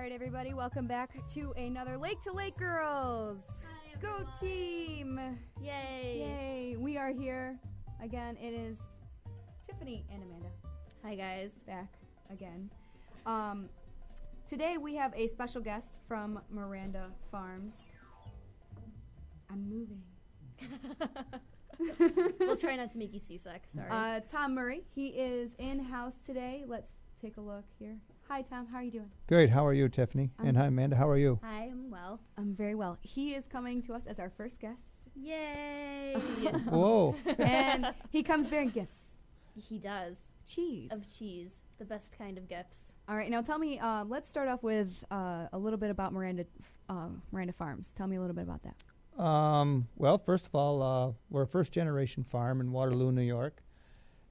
right, everybody, welcome back to another Lake to Lake Girls. Hi, Go everyone. team! Yay. Yay! We are here again. It is Tiffany and Amanda Hi, guys. back again. Today we have a special guest from Muranda Farms. I'm moving. We'll try not to make you seasick. Sorry. Tom Murray. He is in-house today. Let's take a look here. Hi, Tom. How are you doing? Great. How are you, Tiffany? And hi, Amanda. How are you? Hi, I'm well. I'm very well. He is coming to us as our first guest. Yay. Whoa. And he comes bearing gifts. He does. Cheese. Of cheese. The best kind of gifts. All right. Now tell me, let's start off with a little bit about Muranda Farms. Tell me a little bit about that. Well, first of all, we're a first-generation farm in Waterloo, New York.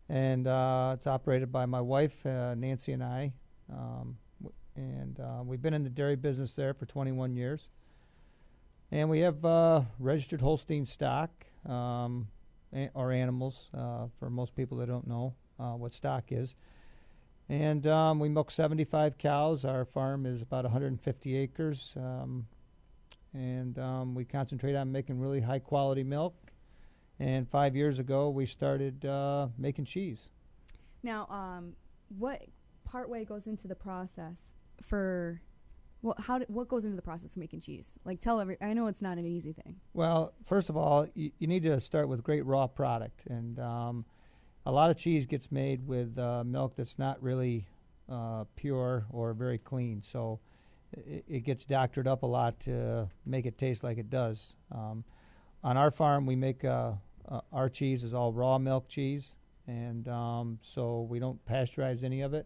And it's operated by my wife, Nancy, and I. We've been in the dairy business there for 21 years. And we have registered Holstein stock, or animals, for most people that don't know what stock is. And we milk 75 cows. Our farm is about 150 acres. We concentrate on making really high-quality milk. And 5 years ago, we started making cheese. Now, what partway goes into the process for what goes into the process of making cheese? Like, I know it's not an easy thing. Well, first of all, you need to start with great raw product. And a lot of cheese gets made with milk that's not really pure or very clean. So it gets doctored up a lot to make it taste like it does. On our farm, we make our cheese is all raw milk cheese, and so we don't pasteurize any of it.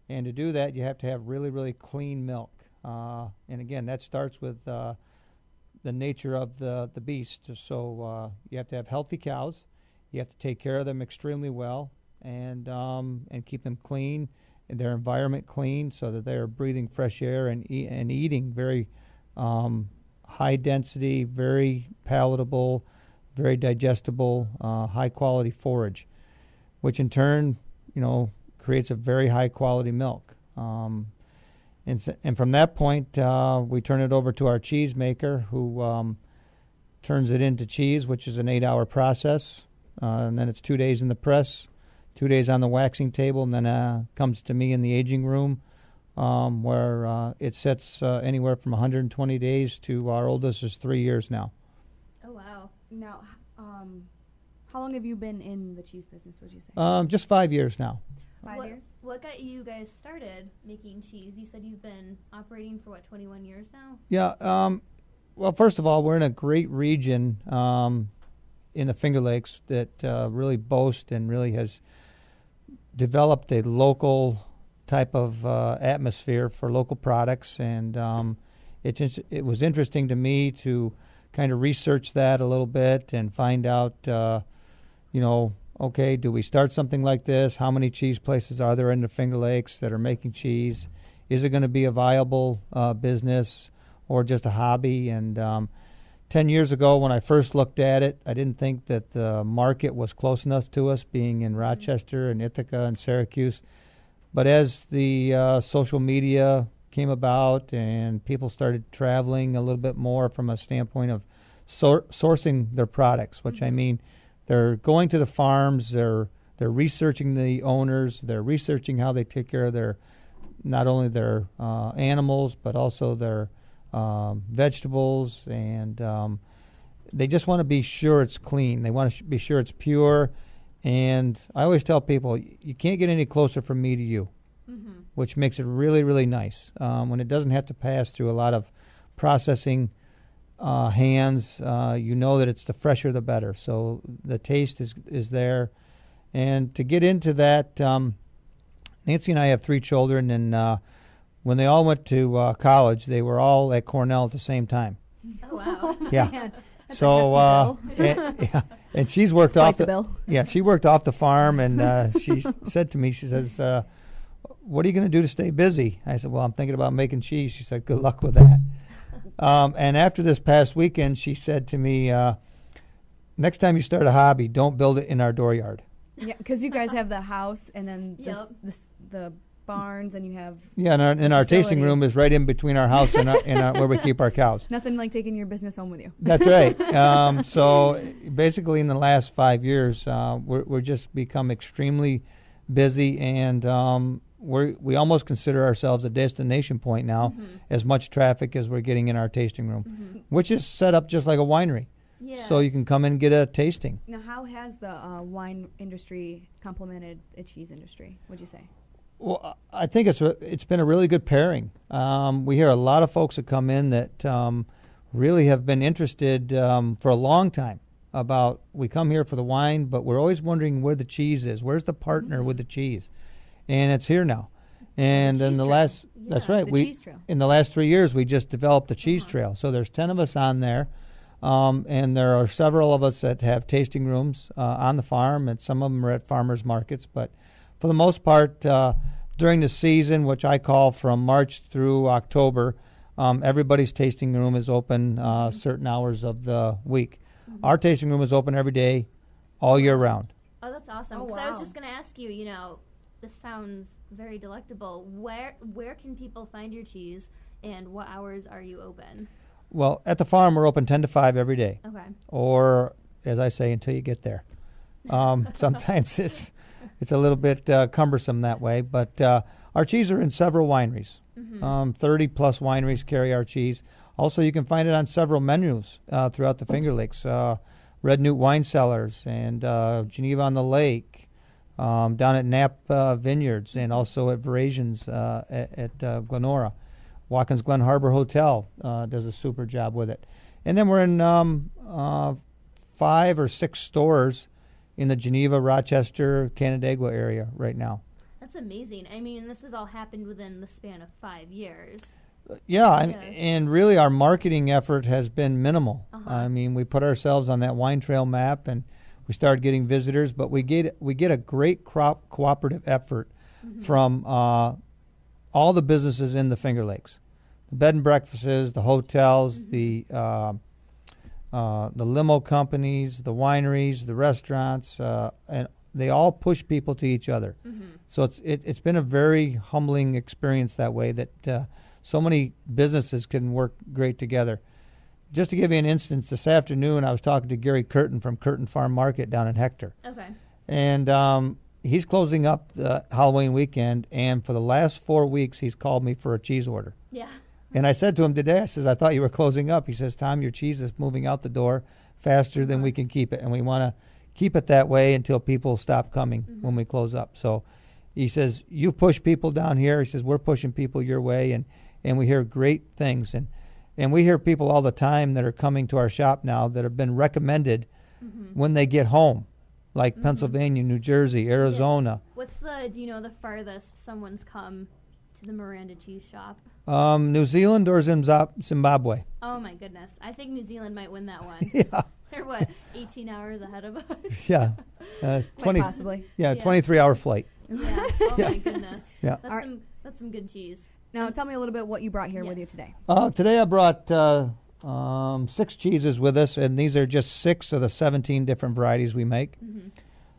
And to do that, you have to have really, really clean milk. And again, that starts with the nature of the beast. So you have to have healthy cows. You have to take care of them extremely well, and keep them clean, and their environment clean, so that they are breathing fresh air and eating very high density, very palatable, very digestible, high quality forage, which in turn, creates a very high quality milk. And from that point, we turn it over to our cheese maker, who turns it into cheese, which is an 8-hour process. And then it's 2 days in the press, 2 days on the waxing table, and then comes to me in the aging room, where it sits anywhere from 120 days to our oldest is 3 years now. Oh, wow. Now, how long have you been in the cheese business, would you say? Just 5 years now. 5 years? What got you guys started making cheese? You said you've been operating for, 21 years now? Yeah. Well, first of all, we're in a great region in the Finger Lakes that really boasts and really has developed a local type of atmosphere for local products. And it was interesting to me to kind of research that a little bit and find out, okay, do we start something like this? How many cheese places are there in the Finger Lakes that are making cheese? Is it going to be a viable business or just a hobby? And 10 years ago, when I first looked at it, I didn't think that the market was close enough to us, being in Rochester and Ithaca and Syracuse. But as the social media came about and people started traveling a little bit more from a standpoint of sourcing their products, which I mean, they're going to the farms, they're researching the owners, they're researching how they take care of not only their animals, but also their vegetables, and they just want to be sure it's clean. They want to be sure it's pure. And I always tell people, you can't get any closer from me to you, which makes it really, really nice. When it doesn't have to pass through a lot of processing hands, that it's the fresher the better. So the taste is there. And to get into that, Nancy and I have 3 children, and when they all went to college, they were all at Cornell at the same time. Oh, wow. Yeah. Man, So and she's worked off the bill. Yeah, she worked off the farm, and she said to me, she says, "What are you going to do to stay busy?" I said, "Well, I'm thinking about making cheese." She said, "Good luck with that." And after this past weekend, she said to me, "Next time you start a hobby, don't build it in our dooryard." Yeah, because you guys have the house and then Yep. the barns and you have and our tasting room is right in between our house and where we keep our cows. nothing like taking your business home with you. That's right. So basically, in the last 5 years, we're just become extremely busy, and we almost consider ourselves a destination point now. As much traffic as we're getting in our tasting room, which is set up just like a winery. Yeah. So you can come and get a tasting. Now, how has the wine industry complemented the cheese industry, would you say? Well, I think it's been a really good pairing. We hear a lot of folks that come in that really have been interested for a long time about, we come here for the wine, but we're always wondering where the cheese is. Where's the partner with the cheese? And it's here now. And in the last, that's right. Cheese trail. In the last 3 years, we just developed the cheese trail. So there's 10 of us on there. And there are several of us that have tasting rooms on the farm, and some of them are at farmers markets. But for the most part, during the season, which I call from March through October, everybody's tasting room is open certain hours of the week. Our tasting room is open every day, all year round. Oh, that's awesome. Oh, 'Cause I was wow. just going to ask you, this sounds very delectable. Where can people find your cheese, and what hours are you open? Well, at the farm, we're open 10 to 5 every day. Okay. Or, as I say, until you get there. Sometimes it's a little bit cumbersome that way. But our cheese are in several wineries. 30-plus wineries carry our cheese. Also, you can find it on several menus throughout the Finger Lakes. Red Newt Wine Cellars and Geneva on the Lake, down at Knapp Vineyards, and also at Verazian's at Glenora. Watkins Glen Harbor Hotel does a super job with it. And then we're in 5 or 6 stores in the Geneva, Rochester, Canandaigua area right now. That's amazing. I mean, this has all happened within the span of 5 years. Yeah, and really our marketing effort has been minimal. I mean, we put ourselves on that wine trail map, and we started getting visitors, but we get a great cooperative effort from all the businesses in the Finger Lakes, the bed and breakfasts, the hotels, the limo companies, the wineries, the restaurants, and they all push people to each other. So it's been a very humbling experience that way, that so many businesses can work great together. Just to give you an instance, this afternoon I was talking to Gary Curtin from Curtin Farm Market down in Hector. Okay. And he's closing up the Halloween weekend, and for the last 4 weeks he's called me for a cheese order. Yeah. And I said to him today, I says, I thought you were closing up. He says, Tom, your cheese is moving out the door faster than we can keep it, and we want to keep it that way until people stop coming when we close up. So he says, you push people down here. He says, we're pushing people your way, and we hear great things. And we hear people all the time that are coming to our shop now that have been recommended when they get home, like Pennsylvania, New Jersey, Arizona. What's do you know the farthest someone's come to the Muranda Cheese shop? New Zealand or Zimbabwe. Oh my goodness. I think New Zealand might win that one. Yeah. They're 18 hours ahead of us? Yeah. Quite possibly. Yeah, Yeah. 23-hour flight. Yeah. Oh my goodness. Yeah. That's some good cheese. Now, tell me a little bit what you brought here with you Yes. today. Today I brought 6 cheeses with us, and these are just 6 of the 17 different varieties we make.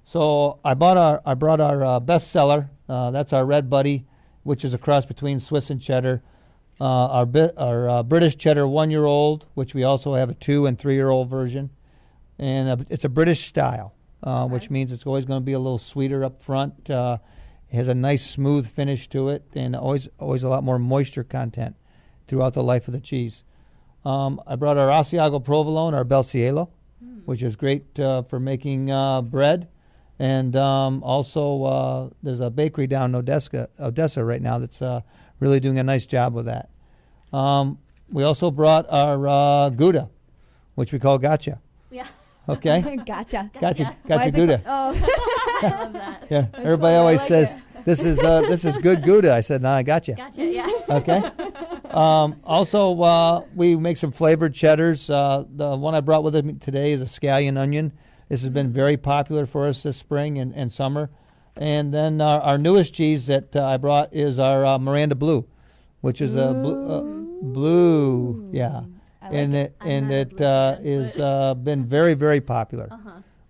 So I brought our best seller. That's our Red Buddy, which is a cross between Swiss and Cheddar. Our British Cheddar 1-year-old, which we also have a 2- and 3-year-old version. And it's a British style, which means it's always going to be a little sweeter up front. It has a nice smooth finish to it, and always a lot more moisture content throughout the life of the cheese. I brought our Asiago Provolone, our Bel Cielo, which is great for making bread. And also there's a bakery down in Odessa right now that's really doing a nice job with that. We also brought our Gouda, which we call Gotcha. Yeah. Okay? Gotcha. Gotcha Why is it Gouda. Oh. I love that. Yeah, everybody cool. I always like says, this is good Gouda. I said, no, I gotcha. Gotcha, yeah. Okay. Also, we make some flavored cheddars. The one I brought with me today is a scallion onion. This has been very popular for us this spring and summer. And then our newest cheese that I brought is our Muranda Blue, which is a blue. Yeah. It is been very, very popular.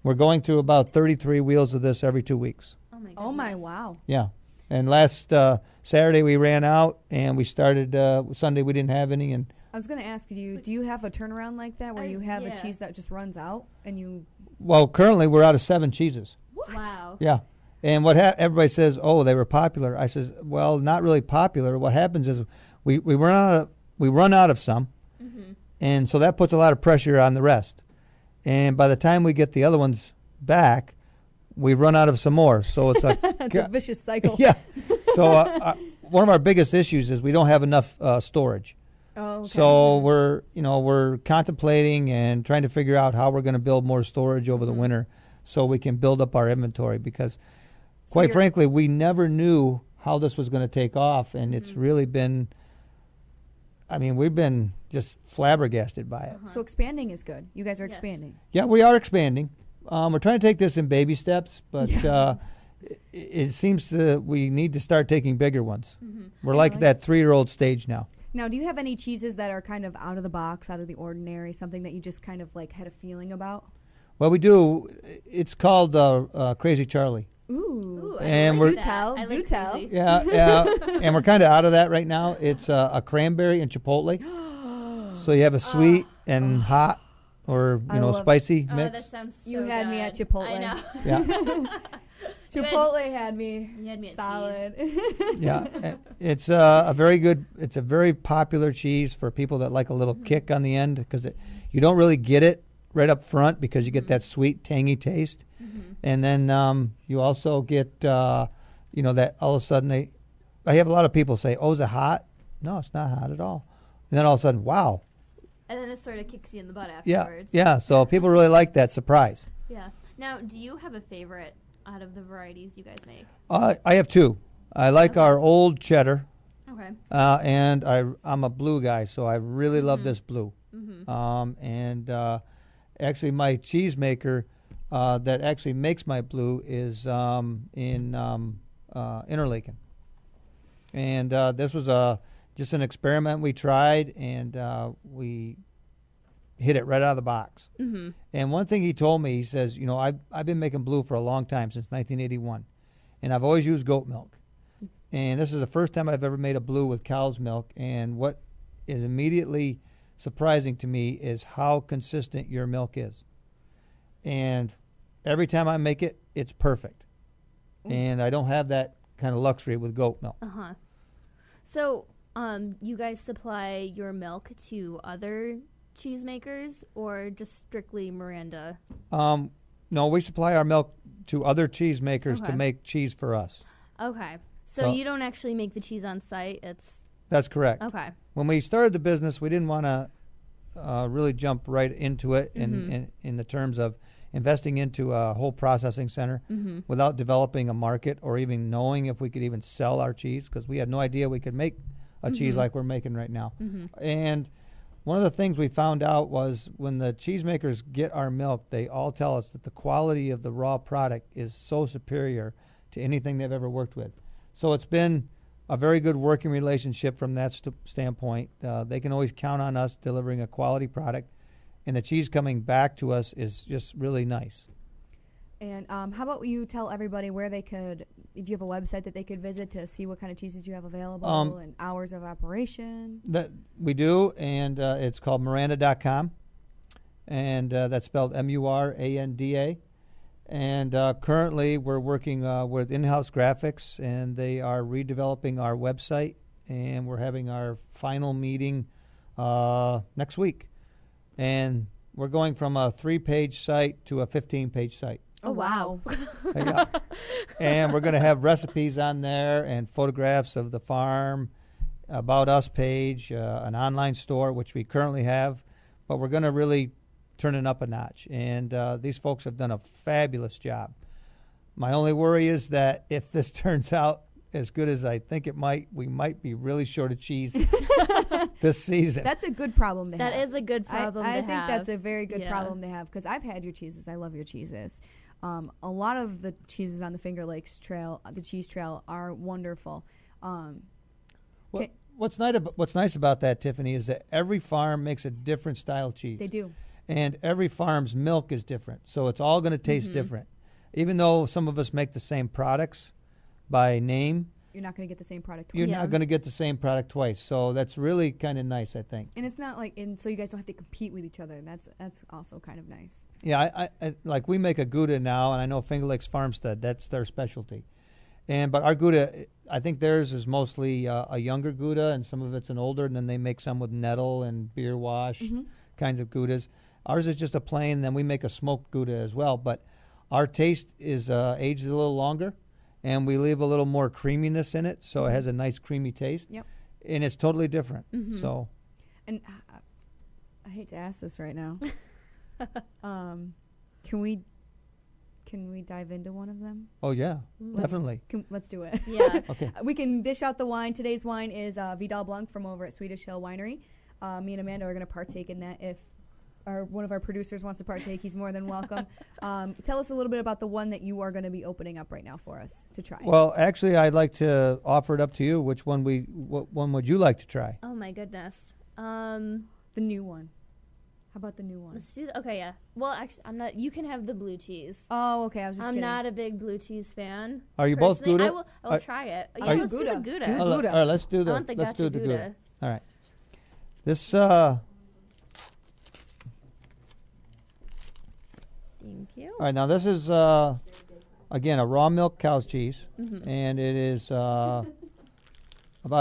We're going through about 33 wheels of this every 2 weeks. Oh my goodness. Oh my, wow. Yeah. And last Saturday we ran out, and we started Sunday. We didn't have any, and I was going to ask you, do you have a turnaround like that where you have a cheese that just runs out and you? well, currently we're out of 7 cheeses. What? Wow. Yeah, and everybody says, oh, they were popular. I says, well, not really popular. What happens is we run out of some, and so that puts a lot of pressure on the rest. And by the time we get the other ones back, we run out of some more. So it's It's a vicious cycle. yeah. So one of our biggest issues is we don't have enough storage. Oh, okay. So we're contemplating and trying to figure out how we're going to build more storage over the winter, so we can build up our inventory. Because, quite frankly, we never knew how this was going to take off, and it's really been. I mean, we've been just flabbergasted by it. So expanding is good. You guys are expanding. Yeah, we are expanding. We're trying to take this in baby steps, but it seems we need to start taking bigger ones. We're like that 3-year-old stage now. Now, do you have any cheeses that are kind of out of the box, out of the ordinary, something that you just kind of like had a feeling about? Well, we do. It's called Crazy Charlie. Ooh. And do tell. Do tell. Crazy. Yeah. And we're kind of out of that right now. It's a cranberry and chipotle. So you have a sweet and hot, or spicy mix. That sounds so You had me good. at Chipotle. I know. Yeah. Chipotle had me. You had me at solid. Yeah, it's a very good. It's a very popular cheese for people that like a little kick on the end, because you don't really get it right up front because you get that sweet, tangy taste, and then you also get that all of a sudden I have a lot of people say, "Oh, is it hot?" No, it's not hot at all. And then all of a sudden, wow. And then it sort of kicks you in the butt Yeah, afterwards. yeah. So people really like that surprise. Yeah. Now, do you have a favorite out of the varieties you guys make? I have 2. I like our old cheddar. Okay. And I'm a blue guy, so I really love this blue. And actually, my cheese maker that actually makes my blue is in Interlaken. And this was just an experiment we tried, and we hit it right out of the box. And one thing he told me, he says, I've been making blue for a long time, since 1981, and I've always used goat milk. And this is the first time I've ever made a blue with cow's milk. And what is immediately surprising to me is how consistent your milk is. And every time I make it, it's perfect. And I don't have that kind of luxury with goat milk. So, you guys supply your milk to other cheesemakers, or just strictly Muranda? No, we supply our milk to other cheesemakers to make cheese for us. Okay. So you don't actually make the cheese on site? That's correct. Okay. When we started the business, we didn't want to really jump right into it in the terms of investing into a whole processing center without developing a market or even knowing if we could even sell our cheese, because we had no idea we could make a cheese like we're making right now. And one of the things we found out was when the cheesemakers get our milk, they all tell us that the quality of the raw product is so superior to anything they've ever worked with. So it's been a very good working relationship from that standpoint. They can always count on us delivering a quality product, and the cheese coming back to us is just really nice. And how about you tell everybody where they could, do you have a website that they could visit to see what kind of cheeses you have available and hours of operation? That we do, and it's called Muranda.com, and that's spelled Muranda. And currently we're working with in-house graphics, and they are redeveloping our website, and we're having our final meeting next week. And we're going from a 3-page site to a 15-page site. Oh, wow. Yeah. And we're going to have recipes on there and photographs of the farm, About Us page, an online store, which we currently have. But we're going to really turn it up a notch. And these folks have done a fabulous job. My only worry is that if this turns out as good as I think it might, we might be really short of cheese this season. That's a good problem to have. That is a good problem to have. I think that's a very good problem to have, because I've had your cheeses. I love your cheeses. A lot of the cheeses on the Finger Lakes Trail, the cheese trail, are wonderful. What's nice about that, Tiffany, is that every farm makes a different style cheese. They do. And every farm's milk is different, so it's all going to taste different. Even though some of us make the same products by name, you're not going to get the same product twice. You're Yeah. not going to get the same product twice. So that's really kind of nice, I think. And it's not like, and so you guys don't have to compete with each other. That's also kind of nice. Yeah, I like we make a Gouda now, and I know Finger Lakes Farmstead, that's their specialty. But our Gouda, I think theirs is mostly a younger Gouda, and some of it's an older, and then they make some with nettle and beer wash kinds of Goudas. Ours is just a plain, then we make a smoked Gouda as well, but our taste is aged a little longer, and we leave a little more creaminess in it, so it has a nice creamy taste. Yep. And it's totally different. So, And I hate to ask this right now. Can we dive into one of them? oh yeah, definitely. Let's do it. Yeah. Okay. We can dish out the wine. Today's wine is Vidal Blanc from over at Swedish Hill Winery. Me and Amanda are going to partake in that. If one of our producers wants to partake, he's more than welcome. Tell us a little bit about the one that you are going to be opening up right now for us to try. Well, actually, I'd like to offer it up to you. Which one what one would you like to try? Oh my goodness. The new one. How about the new one? Let's do. Okay, yeah. Well, actually, I'm not. You can have the blue cheese. Oh, okay. I was just I'm kidding. not a big blue cheese fan. Are you both personally. Gouda? I will try it. Yeah, are you let's do the Gouda? Gouda. Do All Gouda. right, let's do I the want the let's do gotcha the Gouda. Gouda. All right. This Thank you. all right. Now this is again a raw milk cow's cheese, and it is about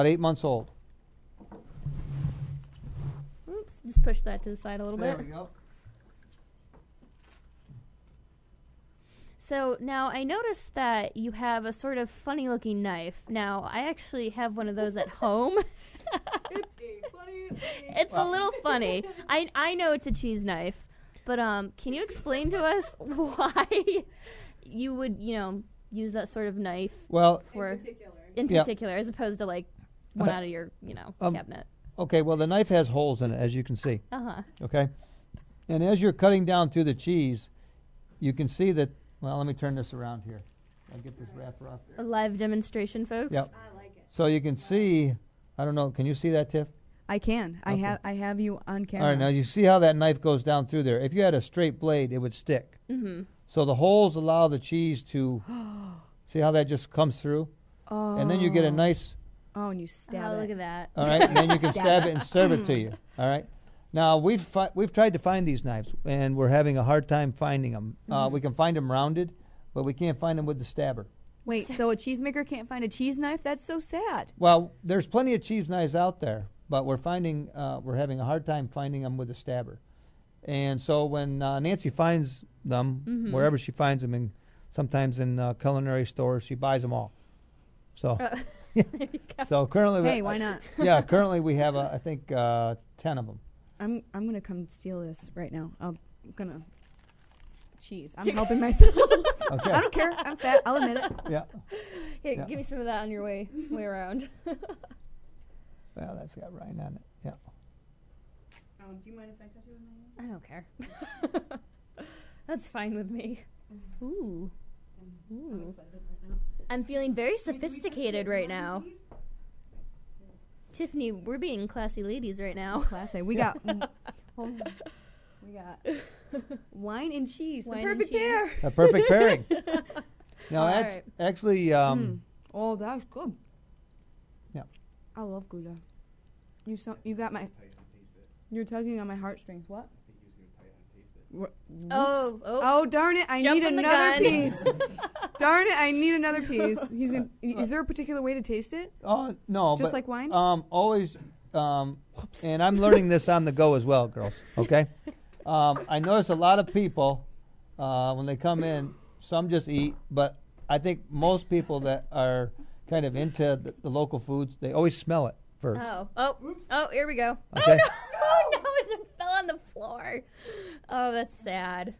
8 months old. Oops. Just push that to the side a little There bit. we go. So now I noticed that you have a sort of funny looking knife. Now I actually have one of those at home. It's a little funny. I know it's a cheese knife, but can you explain to us why you would, use that sort of knife Well, for In Yeah. particular as opposed to like one out of your, cabinet. okay. Well, the knife has holes in it, as you can see. Uh-huh. Okay, and as you're cutting down through the cheese, you can see that. Well, let me turn this around here. I'll get this wrapper off A there. live demonstration, folks. Yep. I like it. So you can see. I don't know. Can you see that, Tiff? I can. Okay. I have you on camera. All right. Now you see how that knife goes down through there. If you had a straight blade, it would stick. Mm-hmm. So the holes allow the cheese to. See how that just comes through, Oh. and then you get a nice. Oh, and you stab Oh, it. look at that. All right. And then you can stab it and serve it to you. All right. Now we've tried to find these knives, and we're having a hard time finding them. We can find them rounded, but we can't find them with the stabber. Wait, so a cheesemaker can't find a cheese knife? That's so sad. Well, there's plenty of cheese knives out there, but we're having a hard time finding them with a stabber. And so when Nancy finds them, wherever she finds them, sometimes in culinary stores, she buys them all. So, There you go. so currently, Hey, why not? Yeah, currently we have I think 10 of them. I'm gonna come steal this right now. I'm gonna. Cheese. I'm helping myself. Okay. I don't care. I'm fat. I'll admit it. Yeah. Here, Yeah. give me some of that on your way around. Well, that's got rind on it. Yeah. Do you mind if I touch it with my I hand? don't care. That's fine with me. Ooh. Ooh. I'm feeling very sophisticated right now. Tiffany, we're being classy ladies right now. Classy. We got. We got wine and cheese. Wine the and perfect cheese. pair. A perfect pairing. Now, All right. actually, Oh, that's good. Yeah. I love Gouda. You got my. You're tugging on my heartstrings. What? Oh, darn it! I Jump need on the another gun. piece. Darn it! I need another piece. He's gonna. Is there a particular way to taste it? no, Just but, like wine? always, and I'm learning this on the go as well, girls. Okay. I notice a lot of people when they come in, some just eat, but I think most people that are kind of into the local foods, they always smell it first. Oh, here we go. Okay. Oh no, it fell on the floor. Oh, that's sad.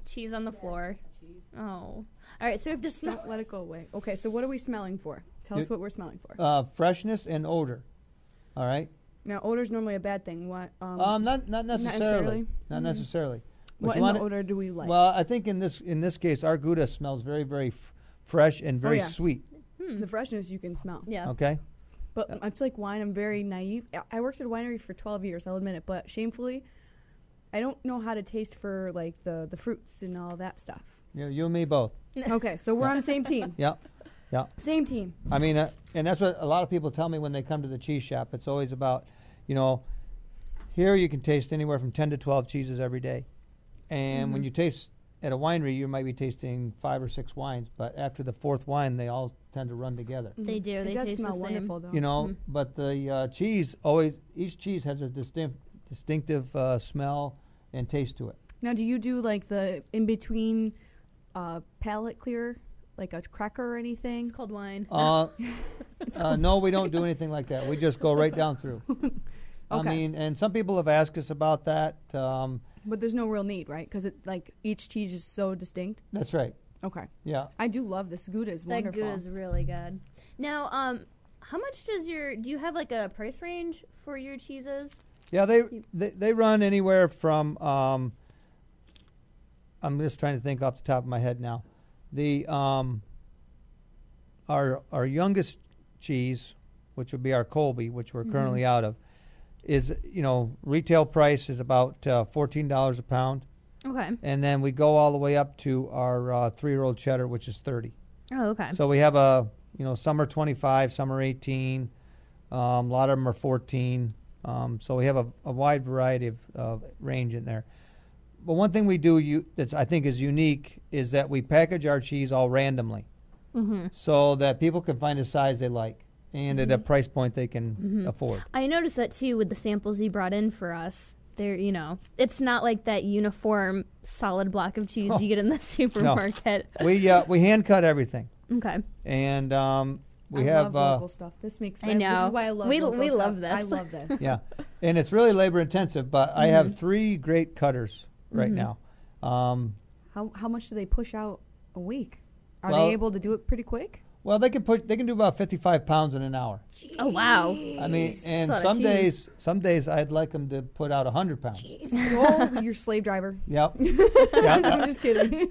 Cheese on the floor. Oh. All right, so we have to smell. Don't let it go away. Okay, so what are we smelling for? Tell us what we're smelling for. Freshness and odor. All right. Now, odor's normally a bad thing. What? Not necessarily. necessarily? Not necessarily. But What you in want the odor do we like? Well, I think in this case, our Gouda smells very, very fresh and very yeah. sweet. The freshness you can smell. Yeah. Okay. But much like wine, I'm very naive. I worked at a winery for 12 years, I'll admit it. But shamefully, I don't know how to taste for like the fruits and all that stuff. You and me both. Okay, so we're on the same team. Yeah. Yeah. Same team. I mean, and that's what a lot of people tell me when they come to the cheese shop. It's always about, here you can taste anywhere from 10 to 12 cheeses every day. And when you taste at a winery, you might be tasting 5 or 6 wines, but after the 4th wine, they all tend to run together. They do. It They does taste smell the wonderful, though. But the cheese each cheese has a distinctive smell and taste to it. Now, do you do like the in between palate clear, like a cracker or anything? It's called wine. No, we don't do anything like that. We just go right down through. I Okay. mean, and some people have asked us about that. But there's no real need, right? Because each cheese is so distinct. That's right. Okay. Yeah. I do love this. Gouda is That wonderful. Gouda is really good. Now, how much do you have like a price range for your cheeses? Yeah, they run anywhere from. I'm just trying to think off the top of my head now. The our youngest cheese, which would be our Colby, which we're currently out of, is retail price is about $14 a pound, Okay. and then we go all the way up to our 3-year-old cheddar, which is 30. Oh, okay. So we have some are 25, some are 18, a lot of them are 14. So we have a wide variety of range in there. But one thing we do that I think is unique is that we package our cheese all randomly, so that people can find a size they like and at a price point they can afford. I noticed that too with the samples you brought in for us. They're, it's not like that uniform solid block of cheese you get in the supermarket. We hand cut everything, Okay. and we I have love local stuff. This makes I know. This is why I love We local love stuff. this. I love this. yeah, and it's really labor intensive. But I have 3 great cutters right now. How much do they push out a week? Are Well- they able to do it pretty quick? Well, they can do about 55 pounds in an hour. Oh, wow. I mean, and That's a lot of some days I'd like them to put out 100 pounds. Oh, you're slave driver. Yep. I'm just kidding.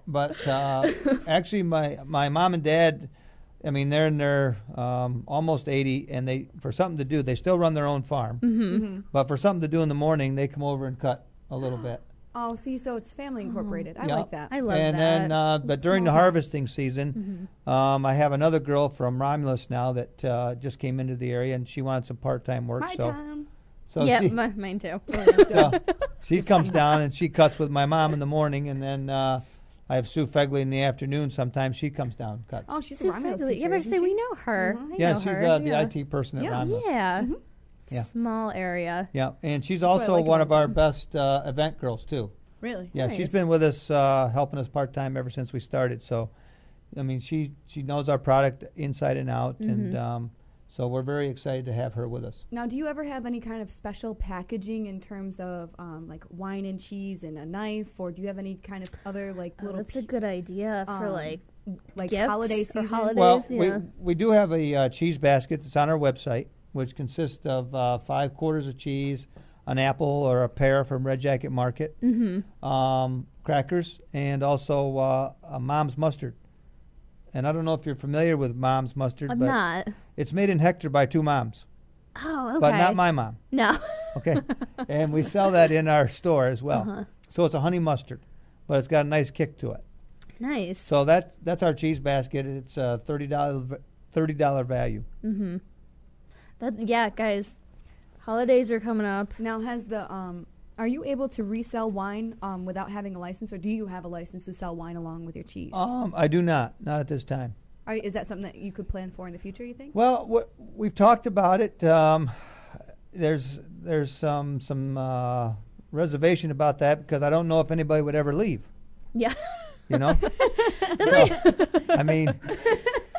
But actually, my mom and dad, I mean, they're in their almost 80, and for something to do, they still run their own farm. But for something to do in the morning, they come over and cut a little bit. Oh, see, so it's family incorporated. I Yep. like that. I love And that. then, but during the Small town. harvesting season, I have another girl from Romulus now that just came into the area, and she wanted some part-time work. My time. So yeah, she, mine too. so she comes down and she cuts with my mom in the morning, and then I have Sue Fegley in the afternoon. Sometimes she comes down and cuts. Oh, she's Sue a Romulus Fegley. teacher, You ever isn't say she? we know her? I Yeah, know she's her. the yeah. IT person at Yeah. Romulus. Yeah. Yeah. Small area. Yeah, and she's That's what I also like one about of our best event girls too. Really? Yeah, Nice. she's been with us, helping us part time ever since we started. So, I mean, she knows our product inside and out, and so we're very excited to have her with us. Now, do you ever have any kind of special packaging in terms of like wine and cheese and a knife, or do you have any kind of other like Oh, little that's a good idea for like gifts holiday or season? holidays. Well, yeah. we do have a cheese basket that's on our website, which consists of 5 quarters of cheese, an apple or a pear from Red Jacket Market, crackers, and also a Mom's mustard. And I don't know if you're familiar with Mom's mustard, I'm but not. it's made in Hector by 2 moms, Oh, okay. but not my mom. No. Okay, and we sell that in our store as well. So it's a honey mustard, but it's got a nice kick to it. Nice. So that's our cheese basket. It's a $30 value. Yeah, guys. Holidays are coming up. Now, has the are you able to resell wine without having a license, or do you have a license to sell wine along with your cheese? I do not at this time. Is that something that you could plan for in the future, you think? Well, we've talked about it. There's some reservation about that because I don't know if anybody would ever leave. Yeah. You know, so, I mean,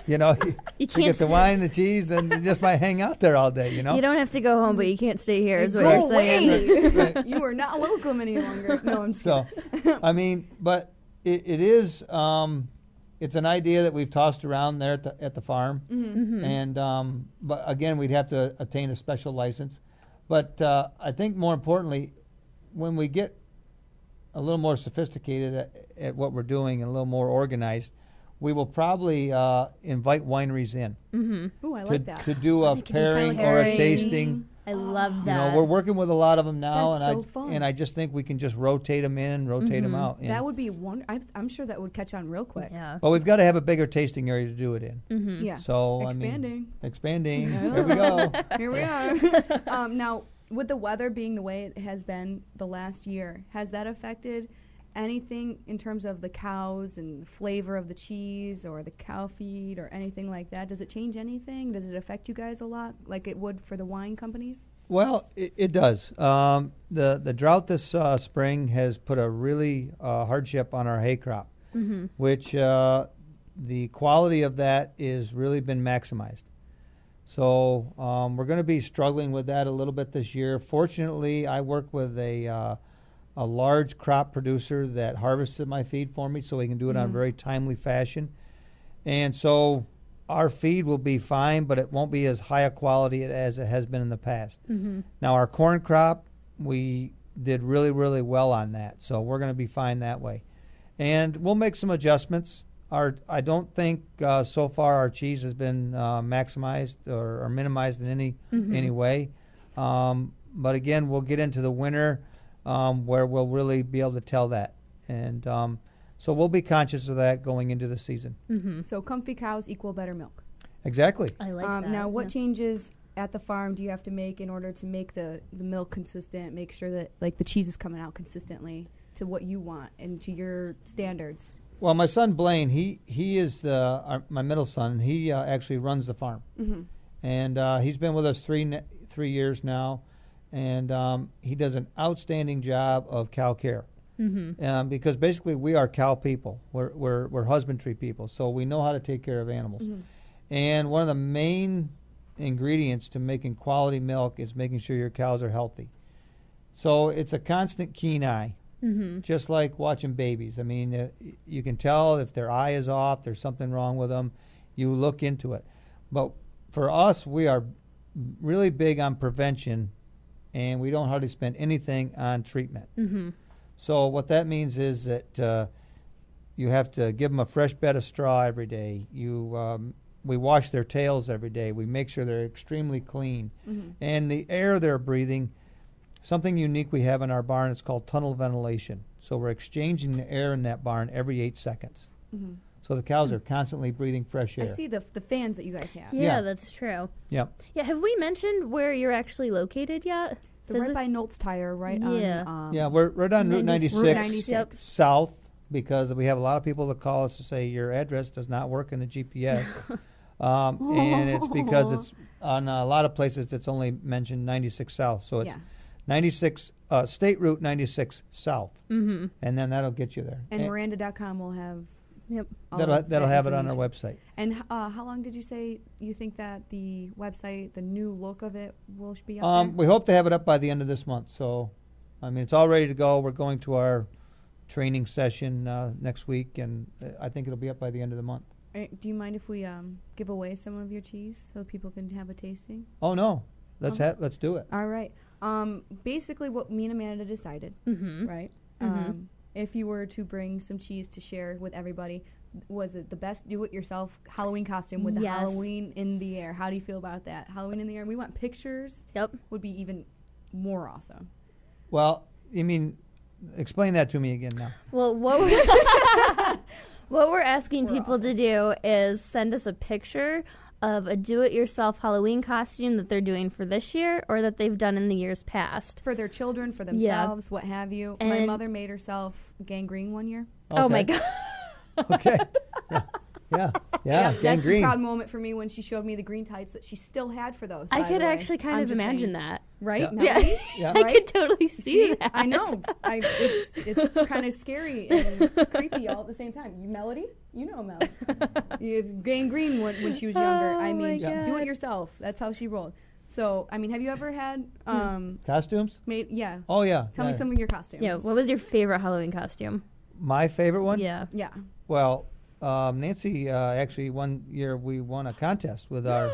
you You get can't. the wine, the cheese, and you just might hang out there all day. You know. You don't have to go home, but you can't stay here. Is what Go you're saying. away! You are not welcome any longer. No, I'm just So, I mean, but it is. It's an idea that we've tossed around there at the farm, and but again, we'd have to obtain a special license. But I think more importantly, when we get a little more sophisticated at what we're doing and a little more organized, we will probably invite wineries in Ooh, I like that. to do a They could do pairing or a pairings. tasting I love You that. know, we're working with a lot of them now, That's and so fun. I just think we can just rotate them in, rotate them out. That would be I'm sure that would catch on real quick. Yeah. But we've got to have a bigger tasting area to do it in. Mm-hmm. Yeah. So Expanding. expanding. Yeah. There we go. Here we are. Now, with the weather being the way it has been the last year, has that affected anything in terms of the cows and the flavor of the cheese or the cow feed or anything like that? Does it change anything? Does it affect you guys a lot like it would for the wine companies? Well, it does. The drought this spring has put a really hardship on our hay crop, which the quality of that is really been maximized. So we're going to be struggling with that a little bit this year. Fortunately, I work with a large crop producer that harvested my feed for me, so we can do it on a very timely fashion. And so our feed will be fine, but it won't be as high a quality as it has been in the past. Now, our corn crop, we did really, really well on that, so we're going to be fine that way. And we'll make some adjustments. I don't think so far our cheese has been maximized or minimized in any way. But again, we'll get into the winter where we'll really be able to tell that. And so we'll be conscious of that going into the season. So comfy cows equal better milk. Exactly. I like that. Now, what changes at the farm do you have to make in order to make the milk consistent, make sure that like the cheese is coming out consistently to what you want and to your standards? Well, my son Blaine, he is my middle son. He actually runs the farm, and he's been with us 3 years now, and he does an outstanding job of cow care. Because basically we are cow people. We're husbandry people, so we know how to take care of animals. And one of the main ingredients to making quality milk is making sure your cows are healthy. So it's a constant keen eye. Just like watching babies. I mean, you can tell if their eye is off, there's something wrong with them. You look into it. But for us, we are really big on prevention, and we don't hardly spend anything on treatment. So what that means is that you have to give them a fresh bed of straw every day. We wash their tails every day. We make sure they're extremely clean. And the air they're breathing, something unique we have in our barn is called tunnel ventilation. So we're exchanging the air in that barn every 8 seconds. So the cows are constantly breathing fresh air. I see the fans that you guys have. Yeah, that's true. Yeah. Yeah, have we mentioned where you're actually located yet? They're right by Nolt's Tire, right Yeah. on... Yeah, we're right on Route 96, Route 96. south, because we have a lot of people that call us to say your address does not work in the GPS. And it's because it's on a lot of places it's only mentioned 96 south. So it's 96 State Route 96 south. And then that'll get you there. And Muranda.com will have... That'll have it on our website. And how long did you say you think that the website, the new look of it, will be up there? We hope to have it up by the end of this month. So, I mean, it's all ready to go. We're going to our training session next week, and I think it'll be up by the end of the month. Do you mind if we give away some of your cheese so people can have a tasting? Oh, no. Let's do it. All right. Basically, what me and Amanda decided, right? If you were to bring some cheese to share with everybody, was it the best do-it-yourself Halloween costume with the Halloween in the air? How do you feel about that? Halloween in the air. We want pictures. Would be even more awesome. Well, you mean, explain that to me again now. Well, what we're asking people to do is send us a picture of a do-it-yourself Halloween costume that they're doing for this year or that they've done in the years past. For their children, for themselves, what have you. And my mother made herself gangrene one year. Okay. Oh, my God. Okay. Yeah. That's Gangrene. a proud moment for me when she showed me the green tights that she still had for those. I by could the way. actually kind I'm of just imagine saying. that. Right? Yeah. Melody? Yeah. I Right? could totally see that. I know. It's kind of scary and creepy all at the same time. You, Melody? You know Mel. Gangrene when she was younger. Oh, I mean, my do it God. yourself. That's how she rolled. So, I mean, have you ever had Costumes? yeah. Oh, yeah. Tell me some of your costumes. Yeah, what was your favorite Halloween costume? My favorite one? Yeah. Yeah. Well, Nancy, actually, one year we won a contest with our...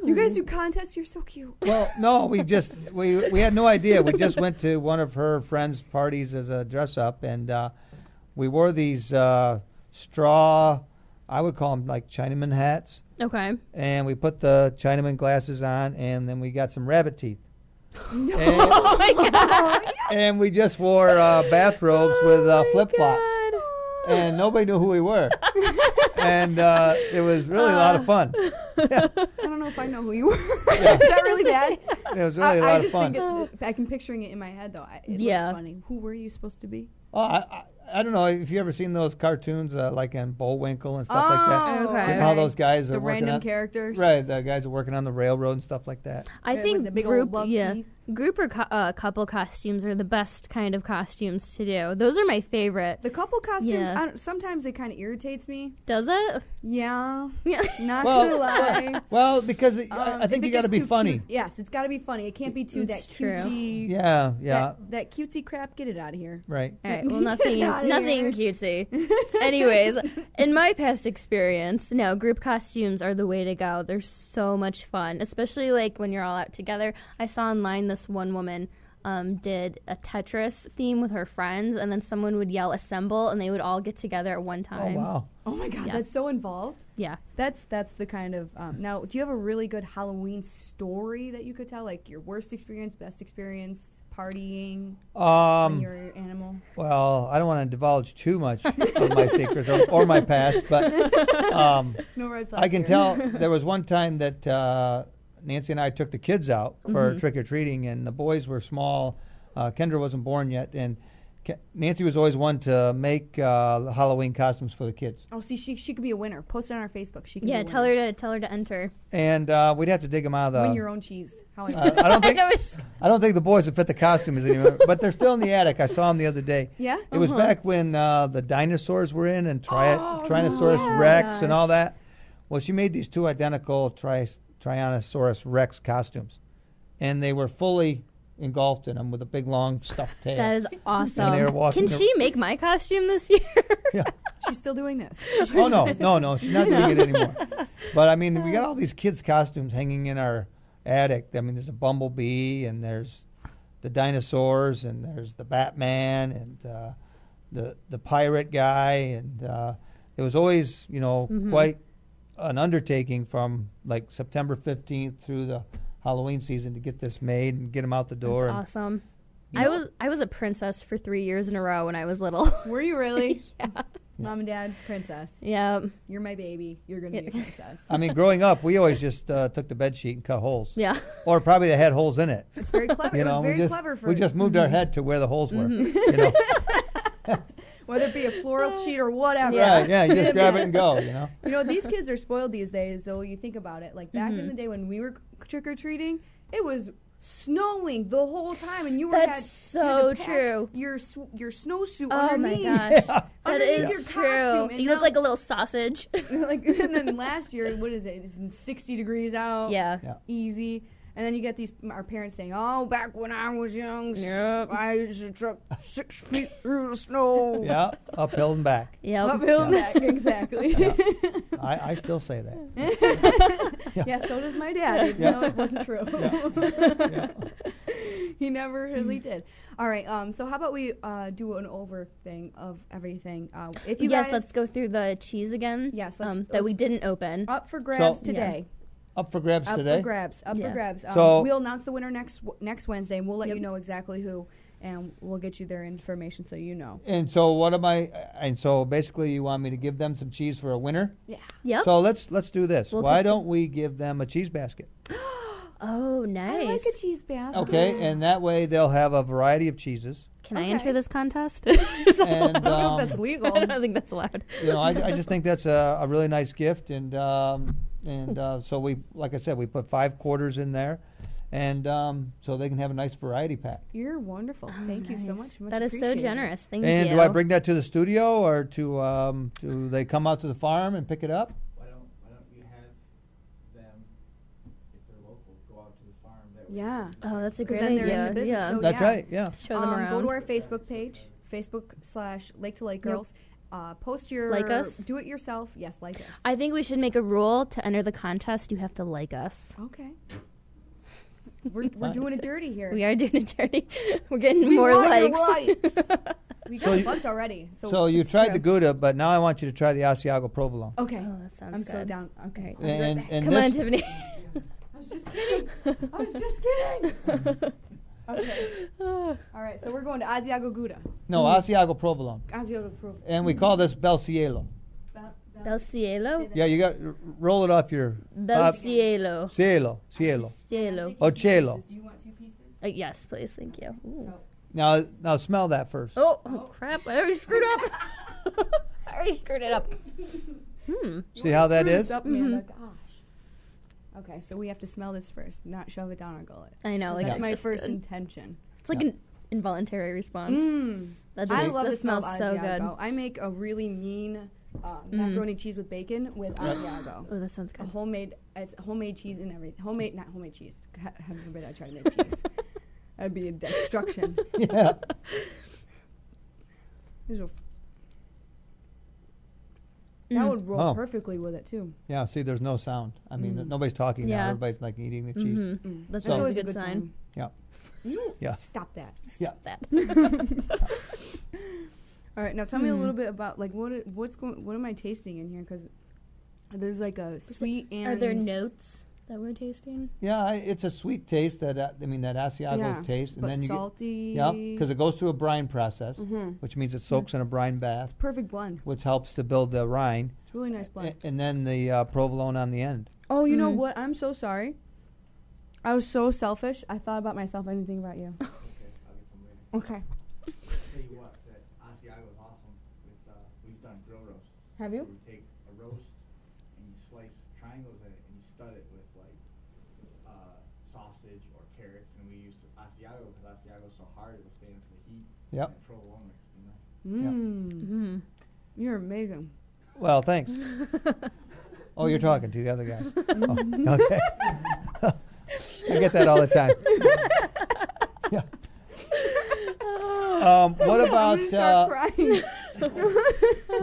You guys do contests? You're so cute. Well, no, we had no idea. We just went to one of her friends' parties as a dress-up, and we wore these straw, I would call them like Chinaman hats, Okay. and we put the Chinaman glasses on, and then we got some rabbit teeth. And, Oh my god! and we just wore bathrobes with flip-flops. And nobody knew who we were. And it was really a lot of fun. I don't know if I know who you were. Is that really bad? It was really a lot of fun. I can picturing it in my head, though. It Yeah. looks funny. Who were you supposed to be? Oh, I don't know if you ever seen those cartoons like in Bullwinkle and stuff like that. Okay. How those guys are The working random on, characters. right? The guys are working on the railroad and stuff like that. I With think the big old love teeth. group or couple costumes are the best kind of costumes to do. Those are my favorite. The couple costumes, Yeah. sometimes it kind of irritates me. Does it? Yeah. Yeah. Not gonna lie. Well, because I think If you it got to gets be too funny. cute- yes, it's got to be funny. It can't be too It's that true. cutesy. Yeah. That cutesy crap. Get it out of here. Right. All right. Well, Get nothing outta nothing cutesy. Anyways, in my past experience, no, group costumes are the way to go. They're so much fun, especially like when you're all out together. I saw online this one woman did a Tetris theme with her friends, and then someone would yell "assemble," and they would all get together at one Oh time. wow. Oh my god, Yeah. that's so involved. Yeah. That's the kind of now. Do you have a really good Halloween story that you could tell? Like your worst experience, best experience, partying when you're an animal. Well, I don't want to divulge too much of my secrets or my past, but No red flags. I can here. tell there was one time that Nancy and I took the kids out for trick or treating, and the boys were small. Kendra wasn't born yet, and Nancy was always one to make Halloween costumes for the kids. Oh, see, she could be a winner. Post it on our Facebook. She can Yeah. be a Tell winner. her to enter. And we'd have to dig them out of Win the. your own cheese. How I I don't think I was- I don't think the boys would fit the costumes anymore, but they're still in the attic. I saw them the other day. Yeah. It was back when the dinosaurs were in and Tyrannosaurus Rex and all that. Well, she made these two identical Tyrannosaurus Rex costumes, and they were fully engulfed in them with a big long stuffed tail. That is And they were awesome. walking Can ar- she make my costume this year? Yeah. She's still doing this. Oh no, she's not doing it anymore. But I mean, we got all these kids' costumes hanging in our attic. I mean, there's a bumblebee, and there's the dinosaurs, and there's the Batman, and the pirate guy, and it was always, quite an undertaking from like September 15th through the Halloween season to get this made and get them out the door. That's awesome. You I was a princess for 3 years in a row when I was little. Were you really? Yeah. Mom and Dad, princess. Yeah. You're my baby. You're gonna be a princess. I mean, growing up, we always just took the bed sheet and cut holes. Yeah. Or probably they had holes in it. It's very clever. You It was know, very clever for we just moved our head to where the holes were. You know? whether it be a floral sheet or whatever. Right, yeah, you just grab it and go, you know. You know, these kids are spoiled these days, so you think about it. Like back in the day when we were trick-or-treating, it was snowing the whole time, and you That's had so to pack true. Your snowsuit Oh underneath. my gosh. That Underneath your is costume, true. and You look now- like a little sausage. like, and then last year, what is it? It's 60 degrees out. Yeah. Easy. And then you get our parents saying, "Oh, back when I was young, Yep. I used to truck 6 feet through the snow." Yeah, uphill and back. Yep. Uphill and back, exactly. I still say that. Yeah, so does my dad, even though it wasn't true. Yeah. He never really did. All right, so how about we do an over thing of everything? If you Yes, guys let's go through the cheese again. Yes, that we didn't open. up for grabs So- today. Up for grabs Up today. for grabs. Up Yeah. for grabs. So- we'll announce the winner next Wednesday, and we'll let Yep. you know exactly who, and we'll get you their information so you know. And so what am I? And so basically, you want me to give them some cheese for a winner? Yeah. Yep. So let's do this. We'll Why put don't we give them a cheese basket? Oh, nice. I like a cheese basket. Okay, and that way they'll have a variety of cheeses. Can I Okay. enter this contest? And I don't know if that's legal. I don't think that's allowed. I just think that's a really nice gift, and so we, like I said, we put 5 quarters in there, and so they can have a nice variety pack. You're wonderful. Oh, Thank you so nice. much. That is so appreciated. generous. Thank And you. do I bring that to the studio, or do they come out to the farm and pick it up? Why don't you have them, if they're local, go out to the farm? That way Yeah. Oh, that's a 'Cause great then they're in idea. the business, Yeah. so That's yeah. right. Yeah. Show them around. Go to our Facebook page, Facebook/Lake to Lake Yep. Girls. Post your Like us? Do it yourself. Yes, like us. I think we should make a rule to enter the contest. You have to like us. Okay. We're doing it dirty here. We are doing it dirty. We're getting We more want your likes. We got So a you- bunch already. So you it's tried true. the Gouda, but now I want you to try the Asiago provolone. Okay. Oh, that sounds I'm good. so down. Okay. And Come on, this, Tiffany. I was just kidding. I was just kidding. Okay. All right, so we're going to Asiago Gouda. No, Asiago Provolone. Asiago Provolone. And we call this Bel Cielo. Del Cielo? Yeah, you got roll it off your Del Cielo. Cielo. Cielo. Oh, cielo. Do you want 2 pieces? Yes, please. Thank you. Ooh. Now smell that first. Oh, crap. I already screwed up. I already screwed it up. See how that is? Up, Amanda. Gosh. Okay, so we have to smell this first, not shove it down our gullet. I know. Like That's my just first good. intention. It's like an involuntary response. That I just- love that the smell smells of so Asiago. good. I make a really mean macaroni cheese with bacon with Asiago. Oh, that sounds good. It's homemade cheese and everything. Not homemade cheese. Heaven forbid I try to make cheese. That'd be a destruction. Yeah. That would roll Oh. perfectly with it too. Yeah, see, there's no sound. I mean, nobody's talking now. Yeah. Everybody's like eating the cheese. That's That's always always a good sign. Yeah. Yeah. Stop that. Yeah. That. All right, now tell me a little bit about like what am I tasting in here? Because there's like a sweet and Are there notes that we're tasting? Yeah, it's a sweet taste that that Asiago taste, and but then you salty. get because it goes through a brine process, which means it soaks in a brine bath, Perfect blend. which helps to build the rind, It's a really nice blend. and then the provolone on the end. Oh, you know what? I'm so sorry. I was so selfish. I thought about myself. I didn't think about you. Okay, I'll get some later. Okay. Tell you what, that Asiago is awesome. We've done grill roasts. Have you? Where you take a roast and you slice triangles in it and you stud it with like sausage or carrots, and we use Asiago because Asiago is so hard it will stand for the heat. Yep. And provolone makes it be nice. You're amazing. Well, thanks. Oh, you're talking to the other guy. Oh, okay. I get that all the time. Yeah. What about I'm gonna start crying.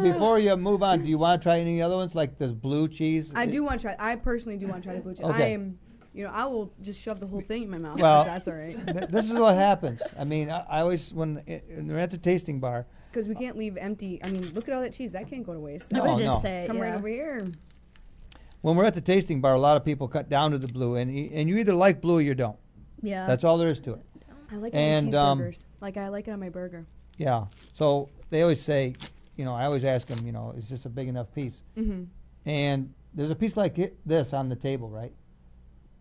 before you move on? Do you want to try any other ones like this blue cheese? I do want to try. I personally do want to try the blue cheese. Okay. I am. I will just shove the whole thing in my mouth. Well, if that's all right. This is what happens. I mean, I always when we're at the tasting bar. Because we can't leave empty. I mean, look at all that cheese. That can't go to waste. I No, would no. just say, Come yeah. right over here. When we're at the tasting bar, a lot of people cut down to the blue, and you either like blue or you don't. Yeah. That's all there is to it. I like And, it on cheeseburgers. Like I like it on my burger. Yeah. So they always say, I always ask them, is this a big enough piece? Mm-hmm. And there's a piece like this on the table, right?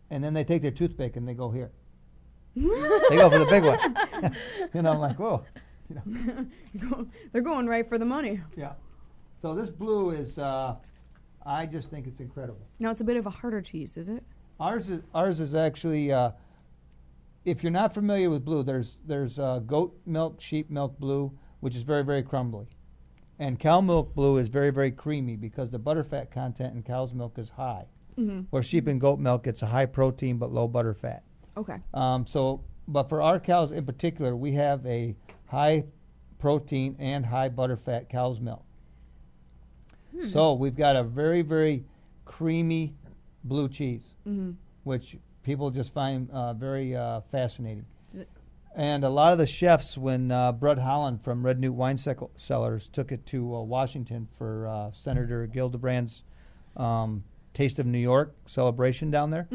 And then they take their toothpick and they go here. They go for the big one. I'm like, whoa. They're going right for the money. Yeah. So this blue is, I just think it's incredible. Now it's a bit of a harder cheese, is it? Ours is actually, if you're not familiar with blue, there's goat milk, sheep milk blue, which is very, very crumbly. And cow milk blue is very, very creamy because the butterfat content in cow's milk is high. Mm-hmm. Where sheep and goat milk, it's a high protein but low butterfat. Okay. But for our cows in particular, we have a high protein and high butterfat cow's milk. So we've got a very, very creamy blue cheese, which people just find very fascinating. And a lot of the chefs, when Brett Holland from Red Newt Wine Cellars took it to Washington for Senator Gillibrand's Taste of New York celebration down there,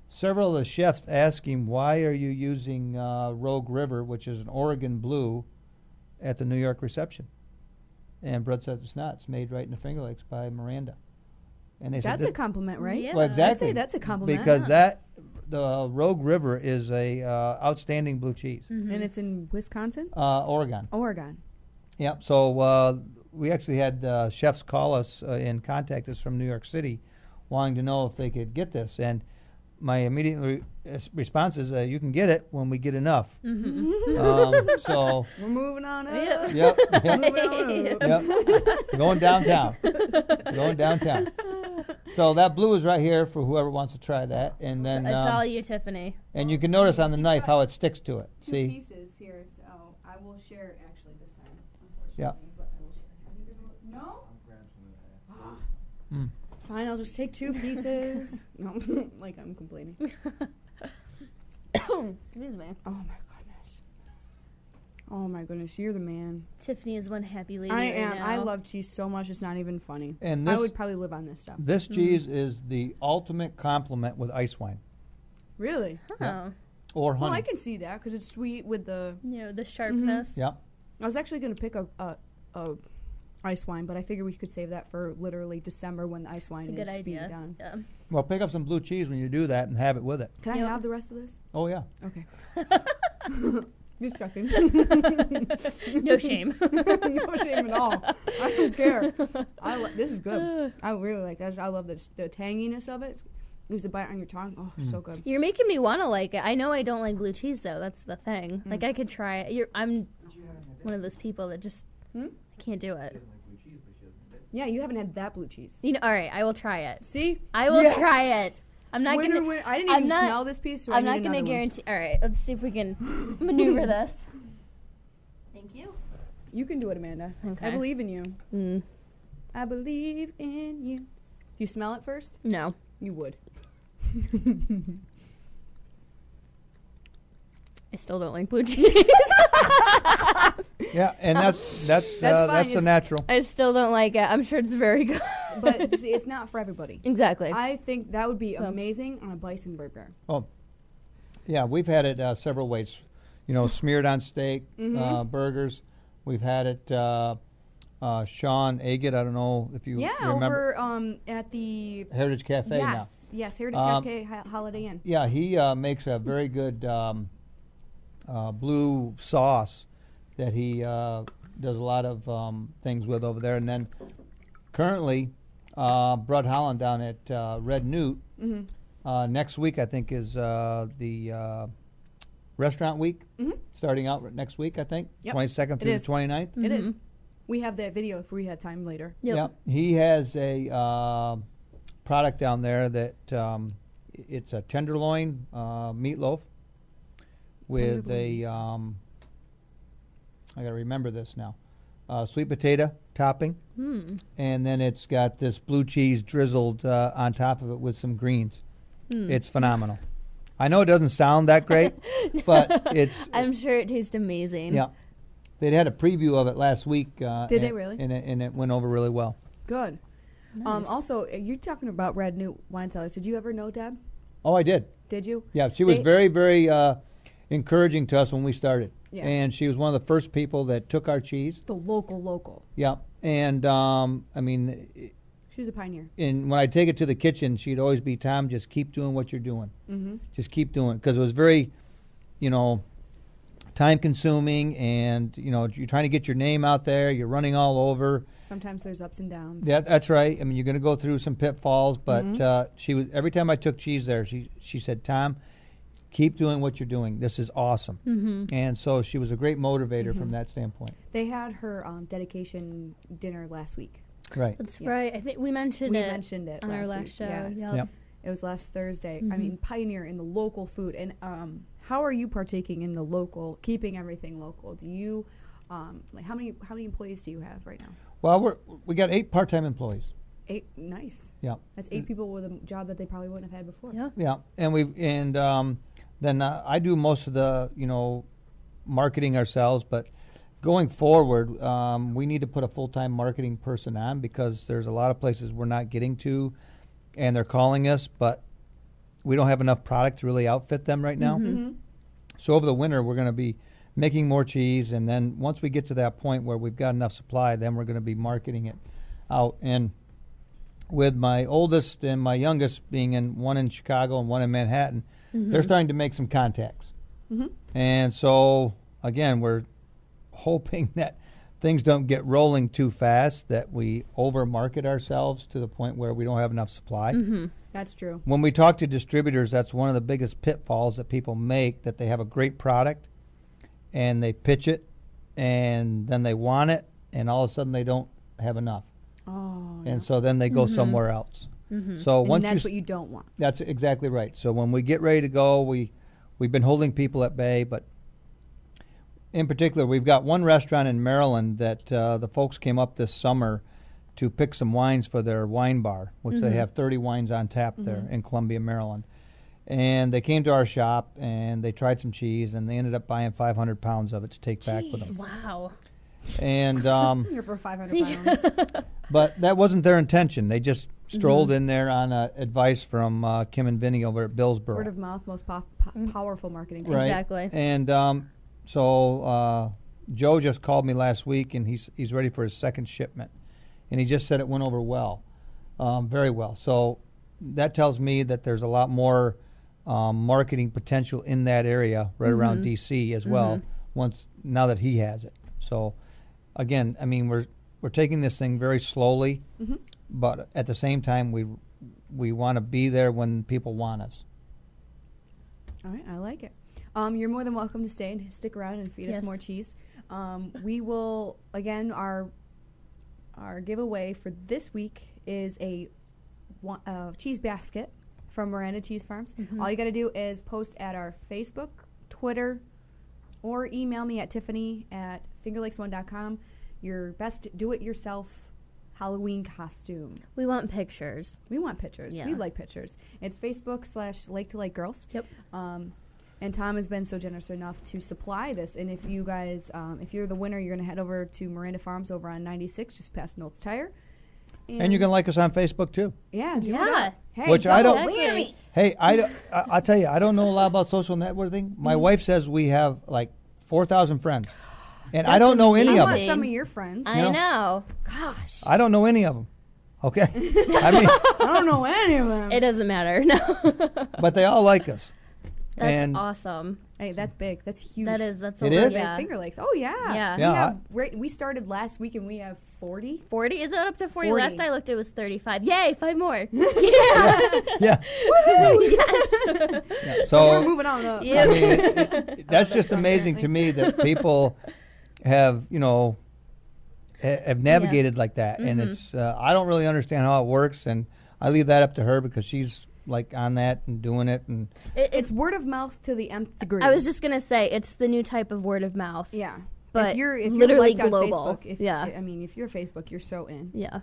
several of the chefs asked him, why are you using Rogue River, which is an Oregon blue, at the New York reception? And Brett said it's not. It's made right in the Finger Lakes by Muranda. And they That's said a compliment, right? Yeah. well, exactly. I'd say that's a compliment. Because the Rogue River is a outstanding blue cheese. And it's in Wisconsin? Oregon. Oregon. Yep. So we actually had chefs call us and contact us from New York City, wanting to know if they could get this. And my immediate response is, you can get it when we get enough. So We're moving on up. yep, Moving on up. yep. Going downtown. Going downtown. So that blue is right here for whoever wants to try that, and then It's all you, Tiffany. and you can notice on the knife how it sticks to it. Two See? pieces here, so I will share it actually this time, unfortunately. Yeah. But I will share it. Have you guys no? I'll grab some of that. Mm. Fine, I'll just take 2 pieces. No, like I'm complaining. Excuse me. Oh my goodness. Oh my goodness, you're the man. Tiffany is one happy lady I right am. now. I love cheese so much, it's not even funny. And I this, would probably live on this stuff. this cheese is the ultimate compliment with ice wine Really? Oh. or honey. Well, I can see that because it's sweet with the. You know, the sharpness. Yeah. I was actually going to pick a ice wine, but I figured we could save that for literally December when the ice wine It's a is good being idea. done. Yeah. Well, pick up some blue cheese when you do that and have it with it. Can Yep. I have the rest of this? Oh, yeah. Okay. Just checking. No shame. No shame at all. I don't care. This is good. I really like that. I love the tanginess of it. Leaves a bite on your tongue. Oh, so good. You're making me want to like it. I know I don't like blue cheese though. That's the thing. Like I could try it. I'm one of those people that just I can't do it. Yeah, you haven't had that blue cheese. You know, all right, I will try it. See? I will Yes! try it. I'm not Winner, gonna. winner. I didn't I'm even not- smell this piece, so I'm I not need gonna another one. guarantee. All right, let's see if we can maneuver this. Thank you. You can do it, Amanda. Okay. I believe in you. Mm, I believe in you. Do you smell it first? no. You would. I still don't like blue cheese. Yeah, and that's fine. the It's- natural. I still don't like it. I'm sure it's very good. But see, it's not for everybody. Exactly. I think that would be amazing on a bison burger. Oh, yeah, we've had it several ways. You know, smeared on steak, burgers. We've had it, Sean Agate, I don't know if you Yeah, remember. over at the Heritage Cafe now. yes, Heritage Cafe Holiday Inn. Yeah, he makes a very good blue sauce that he does a lot of things with over there. And then currently, Brud Holland down at Red Newt, next week I think is the restaurant week, starting out next week I think, Yep. 22nd through is. the 29th. It is. We have that video if we had time later. Yep. Yeah, he has a product down there that it's a tenderloin meatloaf with a I got to remember this now, sweet potato topping, and then it's got this blue cheese drizzled on top of it with some greens. It's phenomenal. I know it doesn't sound that great, but it's I'm sure it tastes amazing. yeah. They had a preview of it last week. Did they really? And it went over really well. Good. Nice. Also, you're talking about Red Newt Wine Cellars. Did you ever know Deb? Oh, I did. Did you? Yeah, she was They- very, very encourage to us when we started. Yeah. And she was one of the first people that took our cheese. The local. Yeah. And, I mean, She was a pioneer. and when I take it to the kitchen, she'd always be, Tom, just keep doing what you're doing. Mm-hmm. Just keep doing it. Because it was very, you know, time-consuming, and, you know, you're trying to get your name out there. You're running all over. Sometimes there's ups and downs. Yeah, that's right. I mean, you're going to go through some pitfalls, but she was every time I took cheese there, she said, Tom, keep doing what you're doing. This is awesome. And so she was a great motivator from that standpoint. They had her dedication dinner last week. Right. That's Yeah. right. I think we mentioned We it mentioned it on our last week. show. Yes. Yep. Yep. It was last Thursday. I mean, pioneer in the local food. And how are you partaking in the local, keeping everything local? Do you, like, how many employees do you have right now? Well, we got 8 part-time employees. 8. Nice. Yeah. That's 8 people with a job that they probably wouldn't have had before. Yeah. Yeah, and then I do most of the marketing ourselves, but going forward, we need to put a full-time marketing person on because there's a lot of places we're not getting to, and they're calling us, but we don't have enough product to really outfit them right now. So over the winter, we're going to be making more cheese, and then once we get to that point where we've got enough supply, then we're going to be marketing it out. And with my oldest and my youngest being one in Chicago and one in Manhattan, they're starting to make some contacts. And so, again, we're hoping that things don't get rolling too fast, that we over-market ourselves to the point where we don't have enough supply. That's true. When we talk to distributors, that's one of the biggest pitfalls that people make, that they have a great product and they pitch it and then they want it and all of a sudden they don't have enough. Oh, And so then they go somewhere else. So and once that's what you don't want. that's exactly right. So when we get ready to go, we've been holding people at bay, but in particular, we've got one restaurant in Maryland that the folks came up this summer to pick some wines for their wine bar, which they have 30 wines on tap there in Columbia, Maryland. And they came to our shop, and they tried some cheese, and they ended up buying 500 pounds of it to take back with them. Wow. And Here for 500 pounds. but that wasn't their intention. They just strolled in there on advice from Kim and Vinny over at Billsboro. Word of mouth, most powerful marketing. Right. Exactly. And so Joe just called me last week, and he's ready for his second shipment. And he just said it went over well, very well. So that tells me that there's a lot more marketing potential in that area, right around D.C. as well. Now that he has it. So again, I mean, we're taking this thing very slowly, but at the same time, we want to be there when people want us. All right, I like it. You're more than welcome to stay and stick around and feed us more cheese. We will, again, our giveaway for this week is a cheese basket from Muranda Cheese Farms. All you got to do is post at our Facebook, Twitter, or email me at tiffany@fingerlakes1.com your best do-it-yourself Halloween costume. We want pictures. We want pictures. Yeah. We like pictures. It's Facebook/Lake to Lake Girls. Yep. And Tom has been so generous enough to supply this. And if you guys, if you're the winner, you're going to head over to Muranda Farms over on 96, just past Knowles Tire. And you can like us on Facebook too. Yeah, do it Yeah. up. Hey, Which I don't- whammy. Hey, I'll tell you, I don't know a lot about social networking. My wife says we have like 4,000 friends, and I don't know any I of want them. some of your friends. I know. Gosh. I don't know any of them. Okay, I mean, I don't know any of them. It doesn't matter. No. but they all like us. That's And- awesome. Hey, that's big. That's huge. That's a It lot. is? Yeah. Finger Lakes. Oh, yeah. Yeah. Yeah, We started last week and we have 40. 40? Is it up to 40? 40. Last I looked, it was 35. Yay, 5 more. Yeah. Yes. Yeah. So We're moving on up. Yeah. I mean, that's just amazing to me that people have, have navigated like that, and it's I don't really understand how it works, and I leave that up to her because she's like on that and doing it, and It's word of mouth to the nth degree. I was just going to say, it's the new type of word of mouth. Yeah. But if you're literally liked on global. Facebook, Yeah. I mean, if you're Facebook, you're so in. Yeah.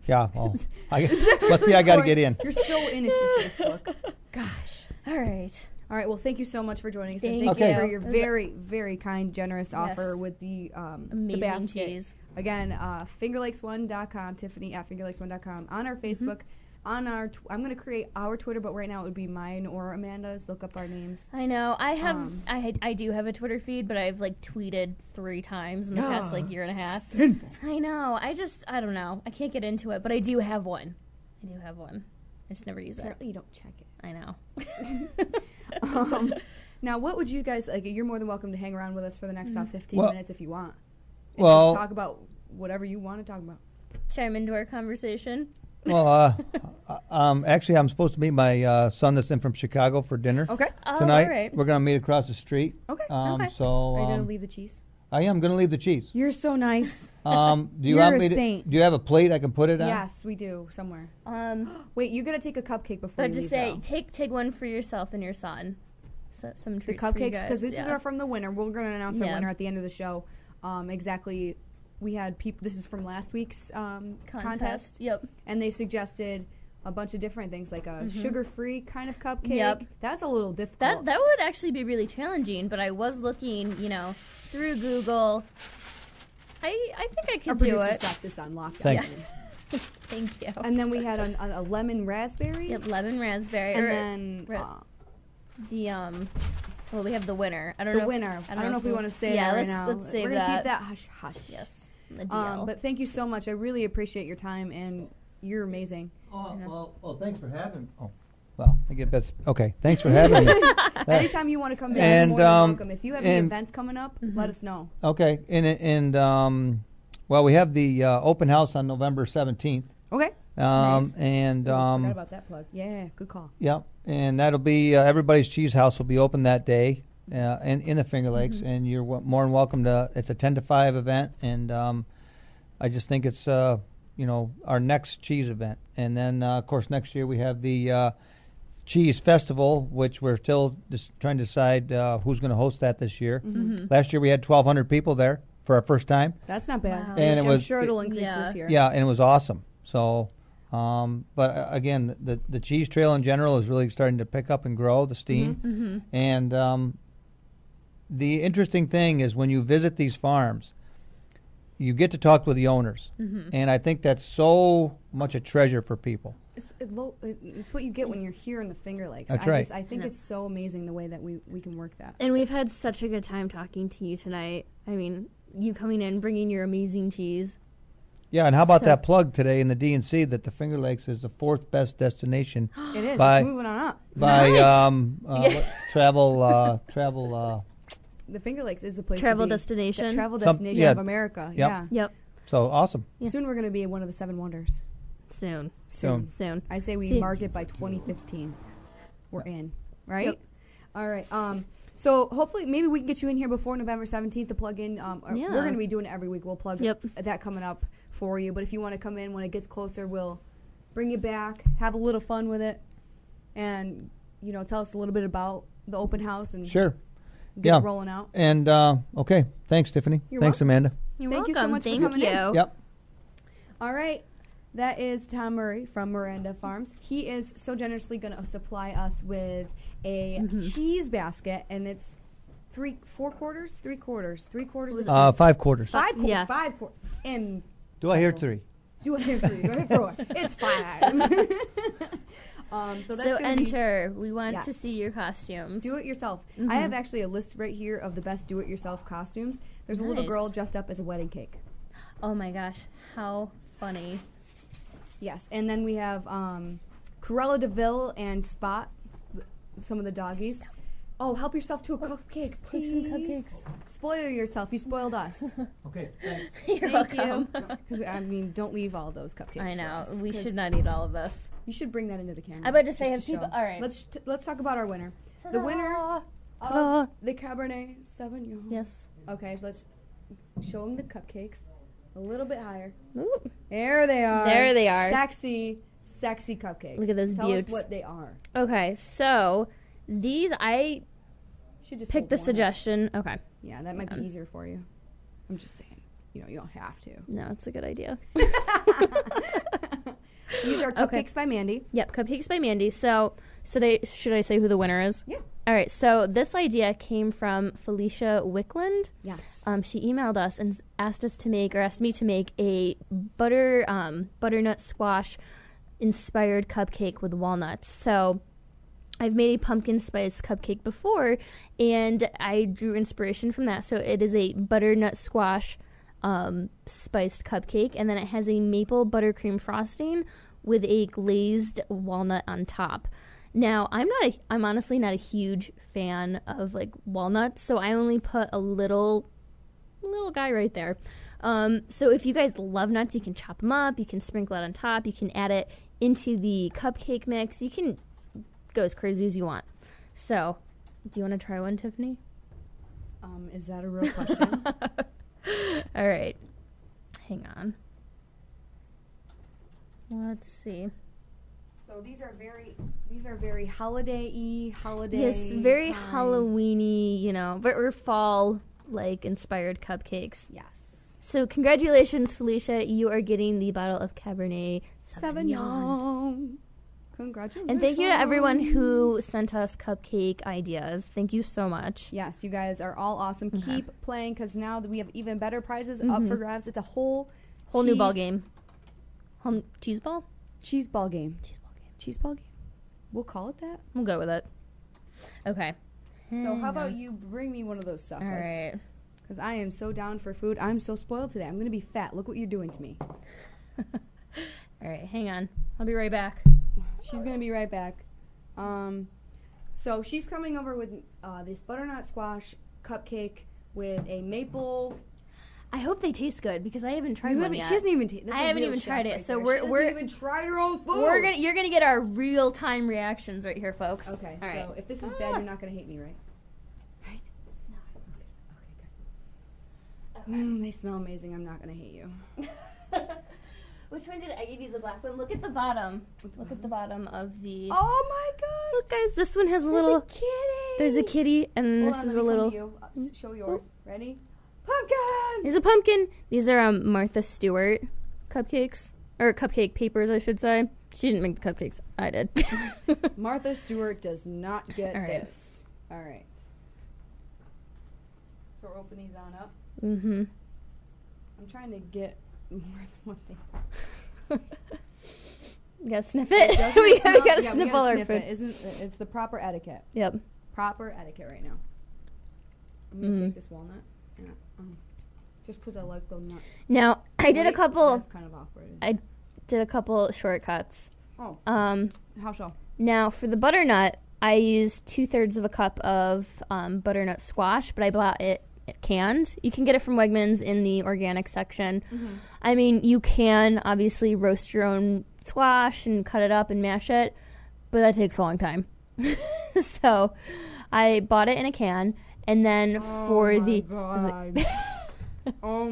yeah. Well, must be I got to get in. You're so in if you're Facebook. Gosh. All right. All right. Well, thank you so much for joining us. Thank and thank you. you for Okay. your It was very, very kind, generous offer Yes. with the Amazing basket. cheese. Again, fingerlakes1.com, Tiffany at fingerlakes1.com. On our Facebook, on our, I'm going to create our Twitter, but right now it would be mine or Amanda's. Look up our names. I know. I have. I do have a Twitter feed, but I've like tweeted 3 times in the past like year and a half. Sinful. I know. I don't know. I can't get into it, but I do have one. I just never use it. Apparently you don't check it. I know. Now, what would you guys like? You're more than welcome to hang around with us for the next 15 Well- minutes if you want. And Well- just talk about whatever you want to talk about. Chime into our conversation. Well, actually, I'm supposed to meet my son that's in from Chicago for dinner Okay. Oh, tonight. all right. We're going to meet across the street. Okay. Okay. So Are you going to leave the cheese? I am going to leave the cheese. You're so nice. Do you You're want a me to? saint. Do you have a plate I can put it on? Yes, we do somewhere. Wait, You got to take a cupcake before but you to leave. say, though. take one for yourself and your son. So, some The treats for you cupcakes, guys. because this yeah. is from the winner. We're going to announce our Yeah. winner at the end of the show. Exactly. We had people. This is from last week's contest. Yep. And they suggested a bunch of different things, like a sugar-free kind of cupcake. Yep. That's a little difficult. That would actually be really challenging, but I was looking, through Google. I think I Our could do producers it. got this on lockdown. Thank Yeah. Thank you. And then we had a lemon raspberry. Yep, lemon raspberry. And or then the well, we have the winner. I don't the know. winner. I don't know if we want to say yeah, that right let's now. let's save We're gonna that. keep that hush hush. Yes, the deal. But thank you so much. I really appreciate your time, and you're amazing. Well, thanks for having me. Oh, well, I get that's okay. Thanks for having me. Anytime you want to come back, And, you're more than welcome. If you have any and- events coming up, let us know. Okay, well, we have the open house on November 17th. Okay. Nice. And Forgot about that plug. Yeah, good call. yeah, and that'll be everybody's cheese house will be open that day, in the Finger Lakes, and you're more than welcome to. It's a 10 to 5 event, and I just think it's our next cheese event, and then of course next year we have the Cheese Festival, which we're still just trying to decide who's going to host that this year. Last year we had 1,200 people there for our first time. That's not bad. Wow. And I'm it was- sure it'll increase Yeah. this year. Yeah, and it was awesome. So Again, the cheese trail in general is really starting to pick up and grow, the steam. And the interesting thing is when you visit these farms, you get to talk with the owners. And I think that's so much a treasure for people. It's what you get when you're here in the Finger Lakes. That's right. I think it's so amazing the way that we can work that. And we've had such a good time talking to you tonight. I mean, you coming in, bringing your amazing cheese. Yeah, and how about that plug today in the DNC that the Finger Lakes is the 4th best destination? It is. It's moving on up. By Nice. travel. The Finger Lakes is the place Travel to be. destination. The travel destination of America. Yep. Yeah. Yep. So awesome. Yeah. Soon we're going to be one of the 7 wonders. Soon. I say we mark it by 2015. We're in, right? Yep. All right. So hopefully, maybe we can get you in here before November 17th to plug in. We're going to be doing it every week. We'll plug that coming up for you. But if you want to come in when it gets closer, we'll bring you back, have a little fun with it, and tell us a little bit about the open house and Sure. get it rolling out. And okay, thanks, Tiffany. Thanks, welcome. Amanda. You're Thank welcome. you so much Thank for coming in. Yep. All right. That is Tom Murray from Muranda Farms. He is so generously going to supply us with a cheese basket, and it's 3 quarters. 5 quarters. 5 quarters. 5 quarters. Yeah. 5 quarters. And Do I hear 3? do I hear 3? Do I hear 4? It's 5. So that's So gonna be enter. We want to Yes. see your costumes. do it yourself. I have actually a list right here of the best do it yourself costumes. There's a little Nice. girl dressed up as a wedding cake. Oh my gosh, how funny. Yes, and then we have Cruella DeVille and Spot, some of the doggies. Oh, help yourself to a cupcake, please. Some cupcakes. Spoil yourself. You spoiled us. Okay, thanks. You're Thank welcome. you. Because don't leave all those cupcakes. I for know. us, We 'cause should not eat all of this. You should bring that into the camera. I about to say, just have people. show. All right. Let's talk about our winner. The winner Ta-da. of the Cabernet Sauvignon. Yes. Okay, so let's show them the cupcakes a little bit higher. Ooh. There they are. There they are. Sexy cupcakes. Look at those Tell beauts. us what they are. Okay, so these I Should just picked the hold one up. suggestion. Okay. Yeah, that might be easier for you. I'm just saying. You don't have to. No, it's a good idea. These are Okay. cupcakes by Mandy. Yep, Cupcakes by Mandy. So should I say who the winner is? Yeah. All right, so this idea came from Felicia Wickland. Yes. She emailed us and asked me to make a butternut squash inspired cupcake with walnuts. So I've made a pumpkin spice cupcake before, and I drew inspiration from that. So it is a butternut squash spiced cupcake, and then it has a maple buttercream frosting with a glazed walnut on top. Now, I'm honestly not a huge fan of like walnuts, so I only put a little guy right there. So if you guys love nuts, you can chop them up, you can sprinkle it on top, you can add it into the cupcake mix. You can go as crazy as you want. So, do you want to try one, Tiffany? Is that a real question? All right. Hang on. Let's see. So these are very holiday-y, Yes, very time. Halloweeny, or fall like inspired cupcakes. Yes. So congratulations, Felicia. You are getting the bottle of Cabernet Sauvignon. Sauvignon. Congratulations. And thank you to everyone who sent us cupcake ideas. Thank you so much. Yes, you guys are all awesome. Okay. Keep playing because now that we have even better prizes up for grabs. It's a whole New ball game. Cheese ball? Cheese ball game. Cheese ball game. Cheese ball game. We'll call it that. We'll go with it. Okay. So how about you bring me one of those suckers? All right. Because I am so down for food. I'm so spoiled today. I'm going to be fat. Look what you're doing to me. All right, hang on. I'll be right back. She's going to be right back. So she's coming over with this butternut squash cupcake with a maple. I hope they taste good because I haven't tried one yet. She hasn't even tasted. I haven't even tried it. So she hasn't even tried her own food. You're gonna get our real time reactions right here, folks. Okay. All So right. if this is bad, you're not going to hate me, right? Right? No. Okay, good. They smell amazing. I'm not going to hate you. Which one did I give you? The black one. Look at the bottom. Look at the bottom of the. Oh my gosh! Look, guys. This one has a There's little. a kitty. There's a kitty, and Hold this on, is let a me come little. to you. Show yours. Ready? Pumpkin. There's a pumpkin. These are Martha Stewart cupcakes. or cupcake papers, I should say. She didn't make the cupcakes. I did. Martha Stewart does not get All right. this. All right. So we're opening these on up. Mm-hmm. I'm trying to get more than one thing. You gotta sniff it. we gotta sniff all our food. It's the proper etiquette. Yep. Proper etiquette right now. I'm gonna take this walnut. And, just because I like the nuts. Now I did a couple. That's kind of awkward. I did a couple shortcuts. Oh. How so? Now for the butternut, I used 2/3 of a cup of butternut squash, but I bought it canned. You can get it from Wegmans in the organic section. Mm-hmm. I mean, you can obviously roast your own squash and cut it up and mash it, but that takes a long time. So I bought it in a can, and then oh my god, oh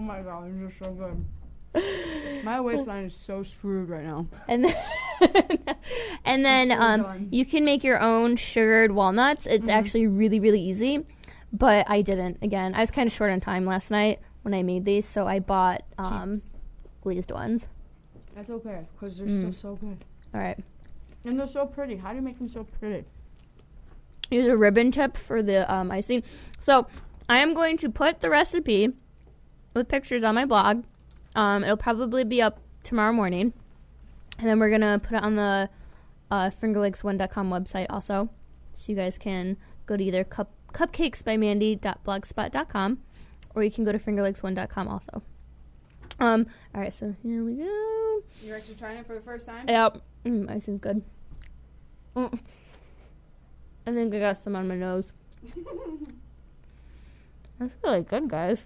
my god, this is so good. My waistline is so screwed right now. And then you can make your own sugared walnuts. It's actually really, really easy, but I didn't. Again, I was kind of short on time last night when I made these, so I bought glazed ones. That's okay, because they're still so good. All right. And they're so pretty. How do you make them so pretty? Use a ribbon tip for the icing. So I am going to put the recipe with pictures on my blog. It'll probably be up tomorrow morning. And then we're going to put it on the fingerlicksone.com website also. So you guys can go to either cupcakesbymandy.blogspot.com or you can go to fingerlicksone.com also. All right, so here we go. You're actually trying it for the first time? Yep. Icing's good. I think I got some on my nose. That's really good, guys.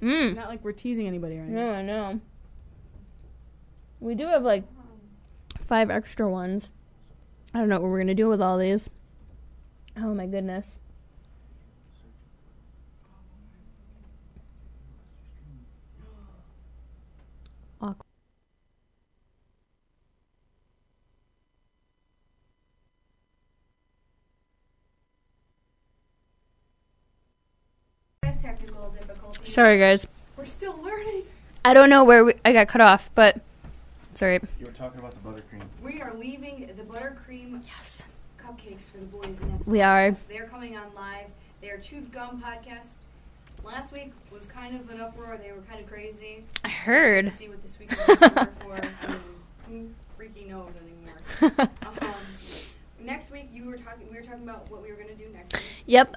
Not like we're teasing anybody right now. No, I know. We do have like 5 extra ones. I don't know what we're going to do with all these. Oh my goodness. Awkward. Technical difficulties. Sorry, guys. We're still learning. I don't know where I got cut off, but it's all right. You were talking about the buttercream. We are leaving the buttercream cupcakes for the boys next We are. They're coming on live. They are Chewed Gum Podcast. Last week was kind of an uproar. They were kind of crazy. I heard. See what this week is in store for. I mean, who freaking knows anymore? Next week we were talking about what we were going to do next week. Yep.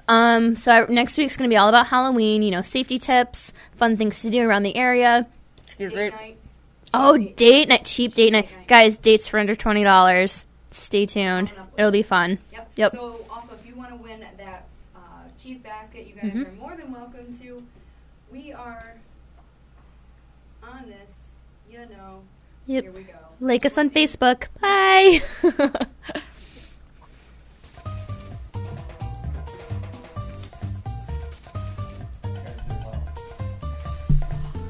So next week's going to be all about Halloween, safety tips, fun things to do around the area. Date night. Oh, date night. Cheap date night. Guys, dates for under $20. Stay tuned. It'll be fun. Yep. So also, if you want to win that cheese basket, you guys are more than welcome to. We are on this, Yep. Here we go. Like us on Facebook. Bye.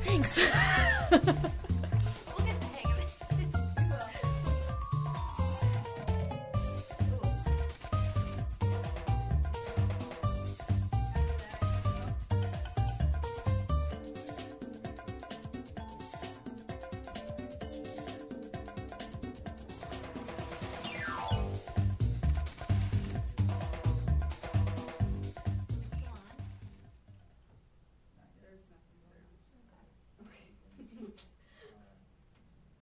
Thanks.